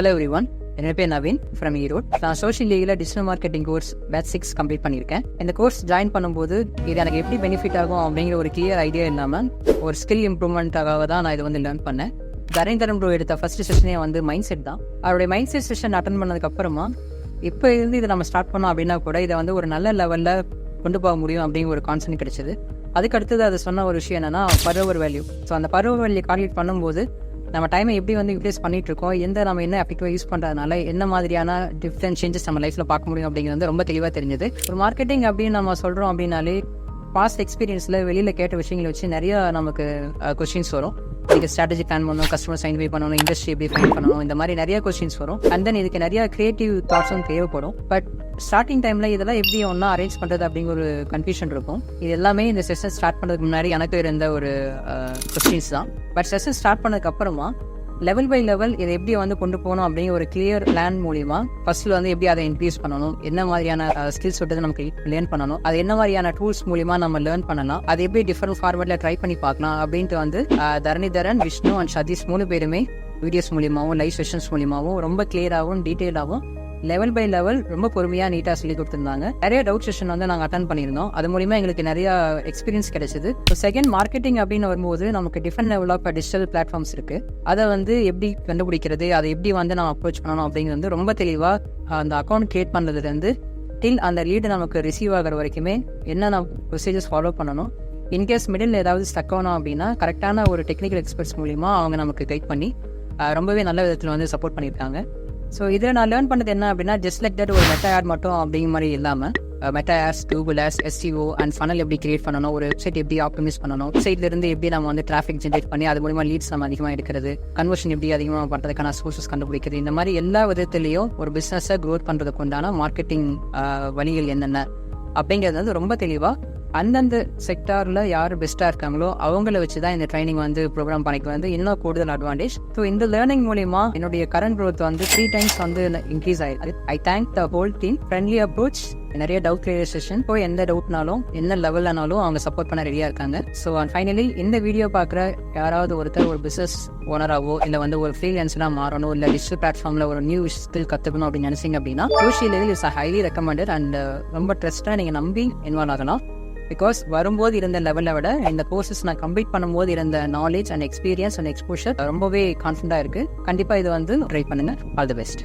Hello everyone, என்னோட பேர் Naveen from Erode. நான் சோஷியல் மீடியாவில் digital marketing course batch 6 complete பண்ணியிருக்கேன். இந்த கோர்ஸ் ஜாயின் பண்ணும்போது இது எனக்கு எப்படி பெனிஃபிட் ஆகும் அப்படிங்கிற ஒரு கிளியர் ஐடியா இல்லாமல் ஒரு ஸ்கில் இம்ப்ரூவ்மெண்ட்டாக தான் நான் இது வந்து லேர்ன் பண்ணேன். தரேந்திரன் ப்ரோ எடுத்த ஃபர்ஸ்ட் செஷனே வந்து மைண்ட் செட் தான். அவருடைய மைண்ட் செட் செஷன் அட்டன் பண்ணதுக்கப்புறமா இப்போ இருந்து இதை நம்ம ஸ்டார்ட் பண்ணோம் அப்படின்னா கூட இதை வந்து ஒரு நல்ல லெவலில் கொண்டு போக முடியும் அப்படிங்கிற ஒரு கான்செப்ட் கிடைச்சது. அதுக்கு அடுத்தது அது சொன்ன ஒரு விஷயம் என்னன்னா பர்ஓவர் வேல்யூ. ஸோ அந்த பர்ஓவர் வேல்யூ கால்குலேட் பண்ணும்போது நம்ம டைமை எப்படி வந்து யூட்டிலைஸ் பண்ணிட்டு இருக்கோம், நம்ம என்ன எஃபெக்டிவாக யூஸ் பண்ணுறதுனால என்ன மாதிரியான டிஃப்ரெண்ட் சேஞ்சஸ் நம்ம லைஃப்பில் பார்க்க முடியும் அப்படிங்கிறது வந்து ரொம்ப தெளிவாக தெரிஞ்சது. ஒரு மார்க்கெட்டிங் அப்படின்னு நம்ம சொல்கிறோம் அப்படின்னாலே பாஸ்ட் எக்ஸ்பீரியன்ஸில் வெளியில் கேட்ட விஷயங்களை வச்சு நிறைய நமக்கு கொஸ்டின்ஸ் வரும். இதுக்கு ஸ்ட்ராட்டஜி பிளான் பண்ணணும், கஸ்டமர் ஐடென்டிஃபை பண்ணணும், இண்டஸ்ட்ரி எப்படி ஃபைண்ட் பண்ணணும், இந்த மாதிரி நிறைய கொஸ்டின்ஸ் வரும். அண்ட் தென் இதுக்கு நிறைய கிரியேட்டிவ் தாட்ஸும் தேவைப்படும். பட் ஸ்டார்டிங் டைமில் இதெல்லாம் எப்படி ஒன்றா அரேஞ்ச் பண்ணுறது அப்படிங்கிற ஒரு கன்ஃபியூஷன் இருக்கும். இது எல்லாமே இந்த செஷன் ஸ்டார்ட் பண்ணுறதுக்கு முன்னாடி எனக்கு இருந்த ஒரு கொஸ்டின்ஸ் தான். பட் செஷன் ஸ்டார்ட் பண்ணதுக்கு அப்புறமா லெவல் பை லெவல் இதை எப்படி வந்து கொண்டு போகணும் அப்படிங்கிற ஒரு கிளியர் பிளான் மூலிமா ஃபர்ஸ்ட்ல வந்து எப்படி அதை இன்க்ரீஸ் பண்ணணும், என்ன மாதிரியான ஸ்கில்ஸ் விட்டு நமக்கு லேர்ன் பண்ணணும், அது என்ன மாதிரியான டூல்ஸ் மூலிமா நம்ம லேர்ன் பண்ணலாம், அது எப்படி டிஃப்ரெண்ட் ஃபார்மேட்ல ட்ரை பண்ணி பார்க்கலாம் அப்படின்ட்டு வந்து தரணிதரன், விஷ்ணு அண்ட் சதீஷ் 3 பேருமே வீடியோஸ் மூலியமாகவும் லைவ் செஷன்ஸ் மூலியமாகவும் ரொம்ப கிளியராகவும் டீட்டெயிலாகவும் லெவல் பை லெவல் ரொம்ப பொறுமையாக நீட்டாக சொல்லி கொடுத்துருந்தாங்க. நிறைய டவுட் செஷன் வந்து நாங்கள் அட்டன் பண்ணியிருந்தோம். அது மூலிமா எங்களுக்கு நிறைய எக்ஸ்பீரியன்ஸ் கிடைச்சது. இப்போ செகண்ட் மார்க்கெட்டிங் அப்படின்னு வரும்போது நமக்கு different level of digital platforms இருக்கு. அதை வந்து எப்படி கண்டுபிடிக்கிறது, அதை எப்படி வந்து நம்ம அப்ரோச் பண்ணணும் அப்படிங்கிறது வந்து ரொம்ப தெளிவாக அந்த அக்கௌண்ட் கிரியேட் பண்ணதுலேருந்து டில் அந்த லீடு நமக்கு ரிசீவ் ஆகிற வரைக்குமே என்னென்ன ப்ரொசீஜர்ஸ் ஃபாலோ பண்ணணும், இன்கேஸ் மிடில் ஏதாவது ஸ்டக் ஆகணும் அப்படின்னா கரெக்டான ஒரு டெக்னிக்கல் எக்ஸ்பர்ட்ஸ் மூலிமா அவங்க நமக்கு கைட் பண்ணி ரொம்பவே நல்ல விதத்தில் வந்து சப்போர்ட் பண்ணியிருக்காங்க. ஸோ இதில் நான் லேர்ன் பண்ணது என்ன அப்படின்னா ஜஸ்ட் லைக் தட் ஒரு மெட்டா ஆட் மட்டும் அப்படிங்கிற மாதிரி இல்லாமல் meta ads, Google ads, SEO and funnel எப்படி கிரியேட் பண்ணணும், ஒரு வெப்சைட் எப்படி ஆப்டிமைஸ் பண்ணணும், வெப்சைட்லேருந்து எப்படி நம்ம வந்து டிராஃபிக் ஜென்ரேட் பண்ணி அது மூலமா லீட்ஸ் நம்ம அதிகமாக எடுக்கிறது, கன்வர்ஷன் எப்படி அதிகமாக பண்ணுறதுக்கான சோர்சஸ் கண்டுபிடிக்கிறது, இந்த மாதிரி எல்லா விதத்துலேயும் ஒரு பிஸ்னஸை க்ரோத் பண்ணுறதுக்கு உண்டான மார்க்கெட்டிங் வழிகள் என்னென்ன அப்படிங்கிறது வந்து ரொம்ப தெளிவாக அந்தந்த செக்டாரில் யார் பெஸ்ட்டாக இருக்காங்களோ அவங்கள வச்சு தான் இந்த ட்ரைனிங் வந்து ப்ரோக்ராம் பண்ணிக்க வந்து இன்னும் கூடுதல் அட்வான்டேஜ். ஸோ இந்த லேர்னிங் மூலிமா என்னுடைய கரண்ட் க்ரோத் வந்து 3 times வந்து இன்க்ரீஸ் ஆயிருக்கு. I thank the whole team. Friendly approach, நிறைய டவுட் கிளியர் செஷன், போய் எந்த டவுட்னாலும் என்ன லெவல்லனாலும் அவங்க சப்போர்ட் பண்ண ரெடியாக இருக்காங்க. ஸோ ஃபைனலி இந்த வீடியோ பார்க்குற யாராவது ஒருத்தர் ஒரு பிஸ்னஸ் ஓனராகவோ இல்லை வந்து ஒரு ஃப்ரீலான்ஸராக மாறணும், இல்லை டிஜிட்டல் பிளாட்ஃபார்மில் ஒரு நியூ ஸ்கில் கற்றுக்கணும் அப்படின்னு நினைச்சிங்க அப்படின்னா social level is highly recommended and ரொம்ப ட்ரஸ்ட்டாக நீங்கள் நம்பி இன்வால்வ் ஆகலாம். பிகாஸ் வரும்போது இருந்த லெவலை விட இந்த கோர்சஸ் நான் கம்ப்ளீட் பண்ணும்போது இருந்த knowledge and experience and exposure ரொம்பவே கான்ஃபிடண்டாக இருக்குது. கண்டிப்பாக இது வந்து ட்ரை பண்ணுங்கள். All the best.